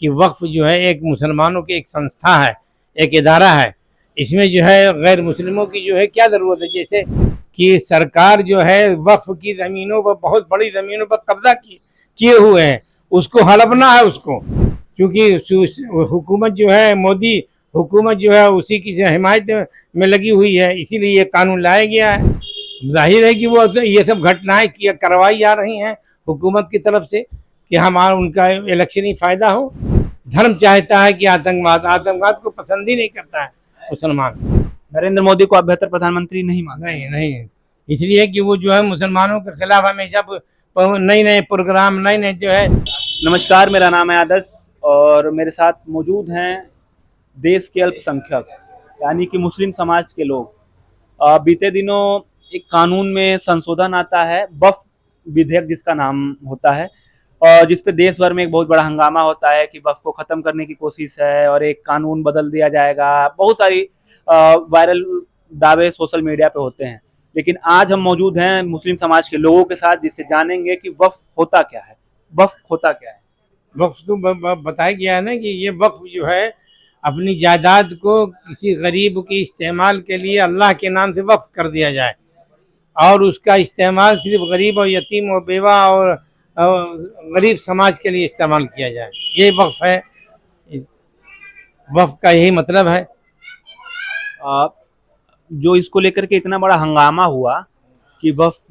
कि वक्फ जो है एक मुसलमानों की एक संस्था है, एक इदारा है। इसमें जो है गैर मुस्लिमों की जो है क्या ज़रूरत है। जैसे कि सरकार जो है वक्फ की ज़मीनों पर, बहुत बड़ी ज़मीनों पर कब्जा किए हुए हैं, उसको हड़पना है उसको, क्योंकि हुकूमत जो है, मोदी हुकूमत जो है उसी की हिमायत में लगी हुई है, इसीलिए ये कानून लाया गया है। जाहिर है कि वो ये सब घटनाएं करवाई जा रही हैं हुकूमत की तरफ से कि हमारा उनका इलेक्शनी फ़ायदा हो। धर्म चाहता है कि आतंकवाद को पसंद ही नहीं करता है मुसलमान। नरेंद्र मोदी को आप बेहतर प्रधानमंत्री नहीं मानते? नहीं नहीं, इसलिए कि वो जो है मुसलमानों के खिलाफ हमेशा नए नए प्रोग्राम, नए नए जो है। नमस्कार, मेरा नाम है आदर्श और मेरे साथ मौजूद हैं देश के अल्पसंख्यक यानी कि मुस्लिम समाज के लोग। बीते दिनों एक कानून में संशोधन आता है, वक्फ विधेयक जिसका नाम होता है, और जिस पे देश भर में एक बहुत बड़ा हंगामा होता है कि वक्फ को ख़त्म करने की कोशिश है और एक कानून बदल दिया जाएगा। बहुत सारी वायरल दावे सोशल मीडिया पे होते हैं। लेकिन आज हम मौजूद हैं मुस्लिम समाज के लोगों के साथ, जिससे जानेंगे कि वक्फ होता क्या है, वक्फ होता क्या है। वक्फ तो बताया गया है ना कि ये वक्फ जो है अपनी जायदाद को किसी गरीब के इस्तेमाल के लिए अल्लाह के नाम से वक्फ कर दिया जाए, और उसका इस्तेमाल सिर्फ गरीब और यतीम और बेवा और गरीब समाज के लिए इस्तेमाल किया जाए। ये वक्फ है, वक्फ का यही मतलब है। जो इसको लेकर के इतना बड़ा हंगामा हुआ कि वक्फ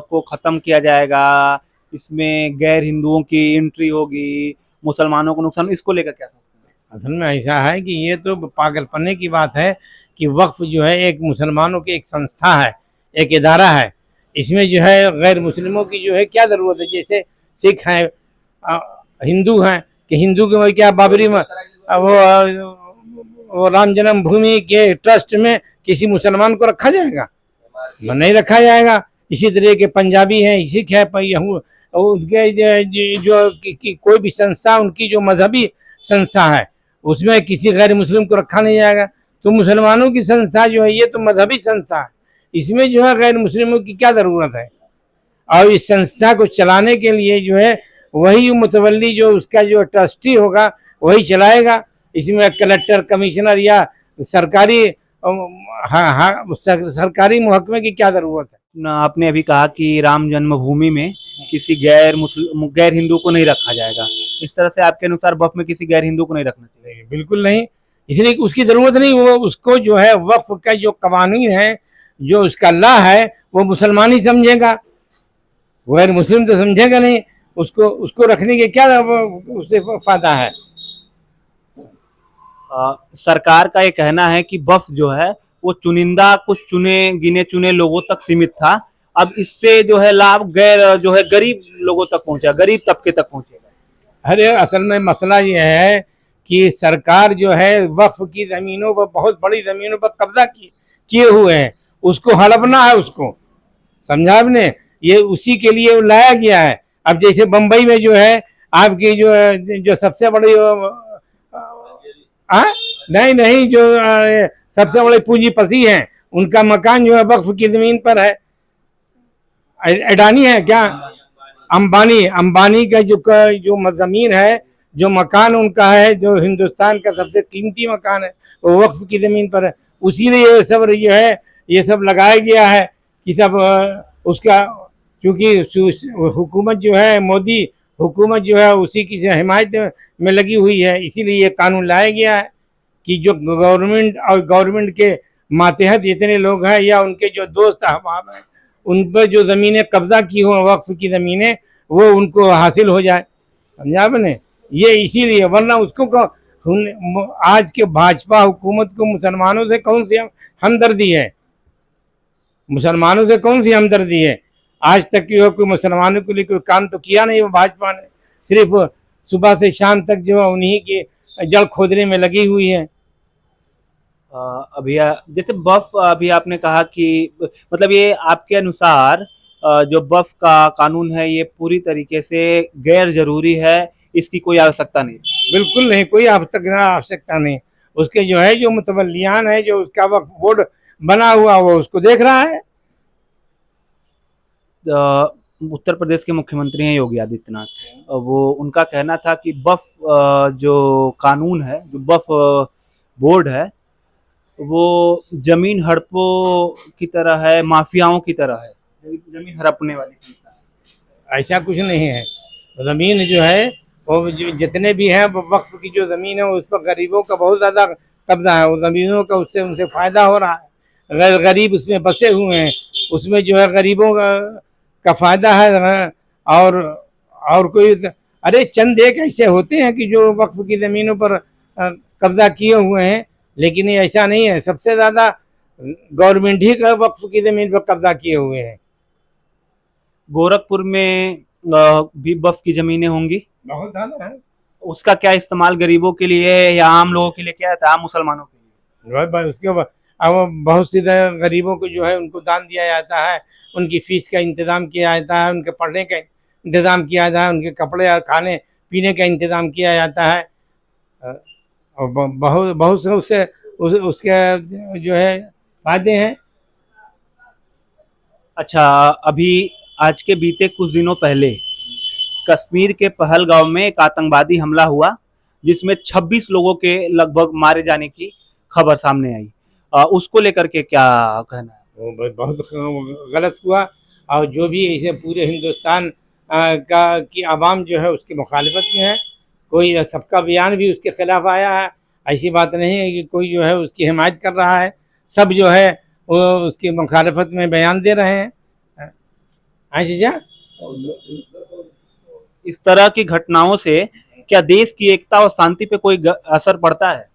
को ख़त्म किया जाएगा, इसमें गैर हिंदुओं की एंट्री होगी, मुसलमानों को नुकसान, इसको लेकर क्या सोचते हैं? असल में ऐसा है कि ये तो पागलपने की बात है कि वक्फ जो है एक मुसलमानों की एक संस्था है, एक इदारा है। इसमें जो है गैर मुस्लिमों की जो है क्या ज़रूरत है। जैसे सिख हैं, हिंदू हैं, कि हिंदू के क्या बाबरी में वो राम जन्मभूमि के ट्रस्ट में किसी मुसलमान को रखा जाएगा? नहीं रखा जाएगा। इसी तरह के पंजाबी हैं, सिख है, उनके जो कोई भी संस्था, उनकी जो मजहबी संस्था है, उसमें किसी गैर मुस्लिम को रखा नहीं जाएगा। तो मुसलमानों की संस्था जो है ये तो मजहबी संस्था है, इसमें जो है गैर मुस्लिमों की क्या ज़रूरत है। और इस संस्था को चलाने के लिए जो है वही मुतवल्ली, जो उसका जो ट्रस्टी होगा वही चलाएगा। इसमें कलेक्टर, कमिश्नर या सरकारी सरकारी महकमे की क्या ज़रूरत है। आपने अभी कहा कि राम जन्मभूमि में किसी गैर हिंदू को नहीं रखा जाएगा, इस तरह से आपके अनुसार वक्फ में किसी गैर हिंदू को नहीं रखना चाहिए? बिल्कुल नहीं, इसलिए उसकी ज़रूरत नहीं। वो उसको जो है वक्फ का जो कवानीन है, जो उसका ला है, वो मुसलमान ही समझेगा, गैर मुस्लिम तो समझेगा नहीं। उसको रखने के क्या उससे फ़ायदा है। सरकार का ये कहना है कि वक्फ जो है वो चुनिंदा कुछ गिने चुने लोगों तक सीमित था, अब इससे जो है लाभ जो है गरीब लोगों तक पहुंचा, गरीब तबके तक पहुंचेगा। अरे असल में मसला ये है कि सरकार जो है वक्फ की ज़मीनों पर, बहुत बड़ी ज़मीनों पर कब्जा किए हुए हैं, उसको हड़पना है उसको, समझा आपने। ये उसी के लिए लाया गया है। अब जैसे बम्बई में जो है आपकी जो सबसे बड़ी नहीं नहीं, जो सबसे बड़े पूंजीपति हैं, उनका मकान जो है वक्फ की ज़मीन पर है। अडानी है क्या, अंबानी का जो ज़मीन है, जो मकान उनका है, जो हिंदुस्तान का सबसे कीमती मकान है, वो वक्फ की ज़मीन पर है। उसी लिए ये सब लगाया गया है कि सब उसका, क्योंकि हुकूमत जो है, मोदी हुकूमत जो है उसी की हिमायत में लगी हुई है, इसीलिए ये कानून लाया गया है कि जो गवर्नमेंट और गवर्नमेंट के मातहत जितने लोग हैं या उनके जो दोस्त अहबाब हैं, उन पर जो ज़मीनें कब्जा की हो, वक्फ की ज़मीनें, वो उनको हासिल हो जाए, समझा आपने। ये इसीलिए, वरना उसको आज के भाजपा हुकूमत को मुसलमानों से कौन सी हमदर्दी है, मुसलमानों से कौन सी हमदर्दी है। आज तक की कोई मुसलमानों के लिए कोई काम तो किया नहीं वो भाजपा ने, सिर्फ सुबह से शाम तक जो उन्हीं की जल खोदने में लगी हुई है। अभी जैसे वक्फ, अभी आपने कहा कि मतलब ये आपके अनुसार जो वक्फ का कानून है ये पूरी तरीके से गैर जरूरी है, इसकी कोई आवश्यकता नहीं? बिल्कुल नहीं, कोई आवश्यकता नहीं। उसके जो है जो मुतवल्लियान है, जो उसका वक्फ बोर्ड बना हुआ, वो उसको देख रहा है। उत्तर प्रदेश के मुख्यमंत्री हैं योगी आदित्यनाथ, वो उनका कहना था कि जो कानून है, जो बोर्ड है, वो जमीन हड़पों की तरह है, माफियाओं की तरह है, जमीन हड़पने वाली संस्था है। ऐसा कुछ नहीं है। ज़मीन जो है वो जितने भी हैं वक्फ की जो ज़मीन है उस पर गरीबों का बहुत ज़्यादा कब्जा है। वो ज़मीनों का उससे उनसे फ़ायदा हो रहा है। गरीब उसमें बसे हुए हैं, उसमें जो है गरीबों का फ़ायदा है। और कोई अरे चंद एक ऐसे होते हैं कि जो वक्फ की ज़मीनों पर कब्जा किए हुए हैं, लेकिन ये ऐसा नहीं है। सबसे ज़्यादा गवर्नमेंट ही का वक्फ की ज़मीन पर कब्जा किए हुए हैं। गोरखपुर में भी वक्फ की जमीनें होंगी, बहुत ज़्यादा है। उसका क्या इस्तेमाल गरीबों के लिए है या आम लोगों के लिए, क्या है आम मुसलमानों के लिए? उसके बाद अब बहुत सी गरीबों को जो है उनको दान दिया जाता है, उनकी फीस का इंतज़ाम किया जाता है, उनके पढ़ने का इंतज़ाम किया जाता है, उनके कपड़े और खाने पीने का इंतज़ाम किया जाता है। और बहुत बहुत से उसके जो है फ़ायदे हैं। अच्छा, अभी आज के बीते कुछ दिनों पहले कश्मीर के पहलगांव में एक आतंकवादी हमला हुआ, जिसमें 26 लोगों के लगभग मारे जाने की खबर सामने आई। उसको लेकर के क्या कहना है? वो बहुत गलत हुआ। और जो भी इसे पूरे हिंदुस्तान की आवाम जो है उसकी मुखालिफत में है। कोई सबका बयान भी उसके खिलाफ आया है। ऐसी बात नहीं है कि कोई जो है उसकी हिमायत कर रहा है। सब जो है वो उसकी मुखालिफत में बयान दे रहे हैं। हाँ जीजा, इस तरह की घटनाओं से क्या देश की एकता और शांति पे कोई असर पड़ता है?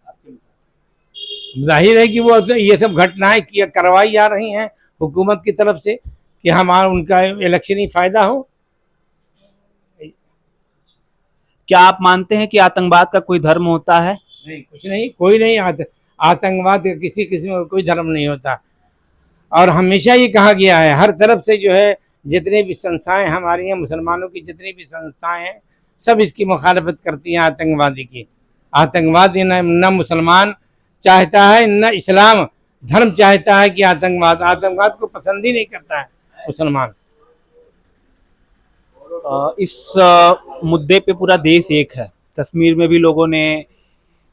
जाहिर है कि वो ये सब घटनाएं करवाई जा रही हैं हुकूमत की तरफ से कि हमारा उनका इलेक्शनी फ़ायदा हो। क्या आप मानते हैं कि आतंकवाद का कोई धर्म होता है? नहीं, कुछ नहीं, कोई नहीं। आतंकवाद किसी किस्म का कोई धर्म नहीं होता। और हमेशा ये कहा गया है हर तरफ से जो है जितने भी संस्थाएं हमारी हैं, मुसलमानों की जितनी भी संस्थाएं हैं, सब इसकी मुखालफत करती हैं आतंकवादी की। आतंकवादी न मुसलमान चाहता है, न इस्लाम धर्म चाहता है कि आतंकवाद को पसंद ही नहीं करता है मुसलमान। इस मुद्दे पे पूरा देश एक है। कश्मीर में भी लोगों ने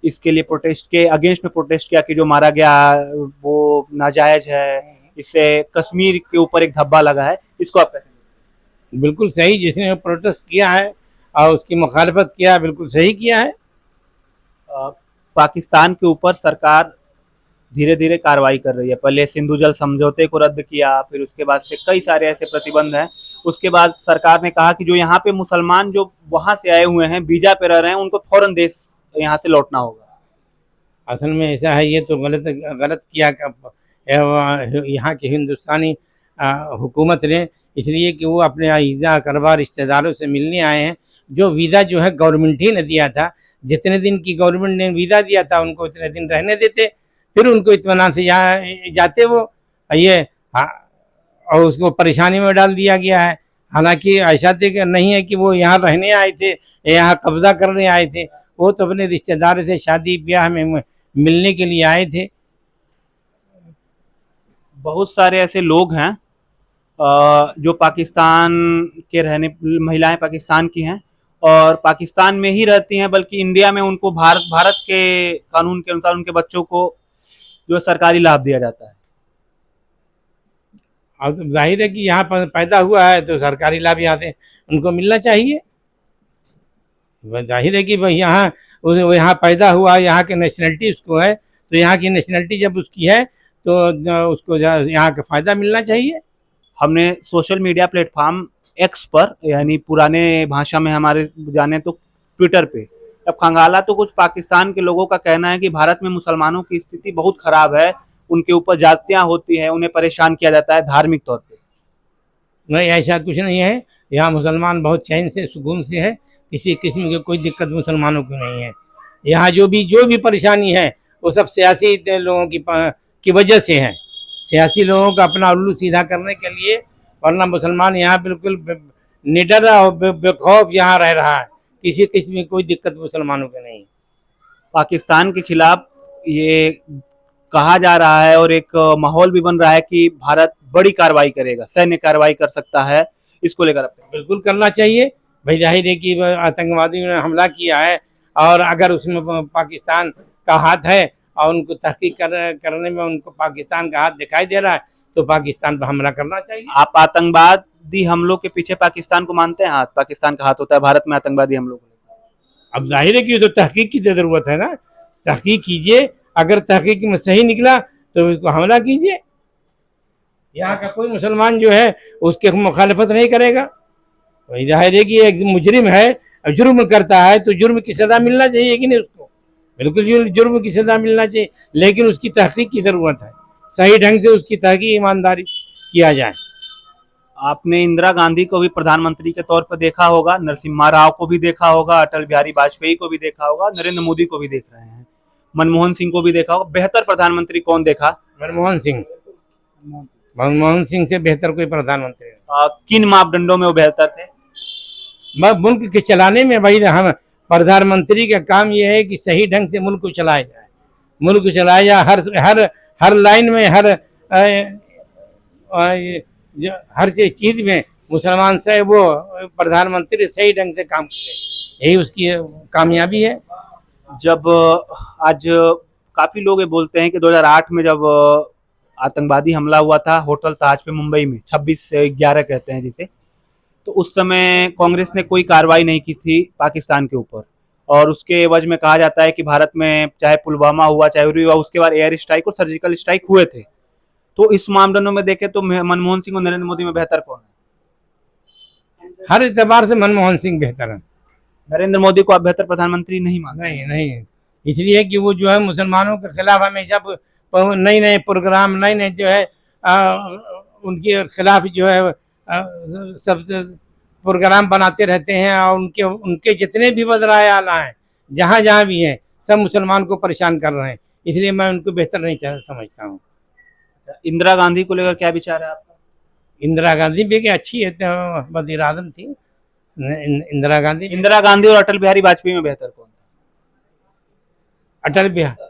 इसके लिए अगेंस्ट में प्रोटेस्ट किया कि जो मारा गया वो नाजायज है, इससे कश्मीर के ऊपर एक धब्बा लगा है। इसको आप कैसे? बिल्कुल सही, जिसने प्रोटेस्ट किया है और उसकी मुखालफत किया, बिल्कुल सही किया है। पाकिस्तान के ऊपर सरकार धीरे धीरे कार्रवाई कर रही है। पहले सिंधु जल समझौते को रद्द किया, फिर उसके बाद से कई सारे ऐसे प्रतिबंध हैं। उसके बाद सरकार ने कहा कि जो यहाँ पे मुसलमान जो वहां से आए हुए हैं, वीजा पे रह रहे हैं, उनको फौरन देश यहाँ से लौटना होगा। असल में ऐसा है, ये तो गलत किया यहाँ की हिंदुस्तानी हुकूमत ने, इसलिए कि वो अपने अज़ीज़ा अक़रबा रिश्तेदारों से मिलने आए हैं। जो वीज़ा जो है गवर्नमेंट ही ने दिया था, जितने दिन की गवर्नमेंट ने वीज़ा दिया था उनको उतने दिन रहने देते, फिर उनको इत्मीनान से जाते वो। ये और उसको परेशानी में डाल दिया गया है। हालांकि ऐसा नहीं है कि वो यहाँ रहने आए थे, यहाँ कब्ज़ा करने आए थे। वो तो अपने रिश्तेदार से शादी ब्याह में मिलने के लिए आए थे। बहुत सारे ऐसे लोग हैं जो पाकिस्तान के महिलाएं पाकिस्तान की हैं और पाकिस्तान में ही रहती हैं, बल्कि इंडिया में उनको भारत के कानून के अनुसार उनके बच्चों को जो सरकारी लाभ दिया जाता है। अब तो जाहिर है कि यहाँ पर पैदा हुआ है तो सरकारी लाभ यहाँ से उनको मिलना चाहिए। जाहिर है कि भाई यहाँ पैदा हुआ, यहाँ की नेशनलिटी उसको है, तो यहाँ की नेशनलिटी जब उसकी है तो उसको यहाँ का फ़ायदा मिलना चाहिए। हमने सोशल मीडिया प्लेटफॉर्म एक्स पर, यानी पुराने भाषा में हमारे जाने तो ट्विटर पे, अब खंगाला तो कुछ पाकिस्तान के लोगों का कहना है कि भारत में मुसलमानों की स्थिति बहुत खराब है, उनके ऊपर जातियां होती हैं, उन्हें परेशान किया जाता है धार्मिक तौर पे। नहीं, ऐसा कुछ नहीं है। यहाँ मुसलमान बहुत चैन से सुकून से है, किसी किस्म की कोई दिक्कत मुसलमानों को नहीं है। यहाँ जो भी परेशानी है वो सब सियासी लोगों की वजह से है, सियासी लोगों का अपना उल्लू सीधा करने के लिए। वरना मुसलमान यहाँ बिल्कुल निडर और बेखौफ यहाँ रह रहा है, किसी किस्म की कोई दिक्कत मुसलमानों को नहीं। पाकिस्तान के खिलाफ ये कहा जा रहा है और एक माहौल भी बन रहा है कि भारत बड़ी कार्रवाई करेगा, सैन्य कार्रवाई कर सकता है इसको लेकर आप बिल्कुल करना चाहिए भाई। जाहिर है कि आतंकवादियों ने हमला किया है और अगर उसमें पाकिस्तान का हाथ है और उनको तहकीक करने में उनको पाकिस्तान का हाथ दिखाई दे रहा है तो पाकिस्तान पर हमला करना चाहिए। आप आतंकवादी हमलों के पीछे पाकिस्तान को मानते हैं? हाथ पाकिस्तान का हाथ होता है भारत में आतंकवादी हमलों को? अब जाहिर है कि तो तहकीक की तो जरूरत है ना, तहकीक कीजिए, अगर तहकीक में सही निकला तो उसको हमला कीजिए। यहाँ का कोई मुसलमान जो है उसके मुखालिफत नहीं करेगा। वही जाहिर है कि एक मुजरिम है, जुर्म करता है तो जुर्म की सजा मिलना चाहिए कि नहीं उसको, बिल्कुल जुर्म की सजा मिलना चाहिए, लेकिन उसकी तहकीक की जरूरत है, सही ढंग से उसकी तहकीक ईमानदारी किया जाए। आपने इंदिरा गांधी को भी प्रधानमंत्री के तौर पर देखा होगा, नरसिम्हा राव को भी देखा होगा, अटल बिहारी वाजपेयी को भी देखा होगा, नरेंद्र मोदी को भी देख रहे हैं, मनमोहन सिंह को भी देखा होगा। बेहतर प्रधानमंत्री कौन देखा? मनमोहन सिंह। मनमोहन सिंह से बेहतर कोई प्रधानमंत्री नहीं। किन मापदंडों में वो बेहतर थे? मुल्क के चलाने में भाई हम प्रधानमंत्री का काम यह है कि सही ढंग से मुल्क को चलाया जाए, मुल्क को चलाया जाए, हर लाइन में हर चीज में मुसलमान से वो प्रधानमंत्री सही ढंग से काम करे, यही उसकी कामयाबी है। जब आज काफी लोग ये बोलते हैं कि 2008 में जब आतंकवादी हमला हुआ था होटल ताज पे मुंबई में, 26/11 कहते हैं जिसे, तो उस समय कांग्रेस ने कोई कार्रवाई नहीं की थी पाकिस्तान के ऊपर, और उसके एवज में कहा जाता है कि भारत में चाहे पुलवामा हुआ चाहे उरी हुआ, उसके बाद एयर स्ट्राइक और सर्जिकल स्ट्राइक हुए थे। तो इस मामलों में देखें तो मनमोहन सिंह और नरेंद्र मोदी में बेहतर कौन है? हर एतबार से मनमोहन सिंह बेहतर है। नरेंद्र मोदी को आप बेहतर प्रधानमंत्री नहीं मानते? नहीं, इसलिए कि वो जो है मुसलमानों के खिलाफ हमेशा नए नए प्रोग्राम, नए नए जो है उनके खिलाफ जो है सब प्रोग्राम बनाते रहते हैं, और उनके जितने भी वज़राए आला हैं जहाँ जहाँ भी हैं सब मुसलमान को परेशान कर रहे हैं, इसलिए मैं उनको बेहतर नहीं समझता हूँ। इंदिरा गांधी को लेकर क्या विचार है आपका? इंदिरा गांधी भी अच्छी है, वज़ीर आज़म थी इंदिरा गांधी और अटल बिहारी वाजपेयी में बेहतर कौन था? अटल बिहारी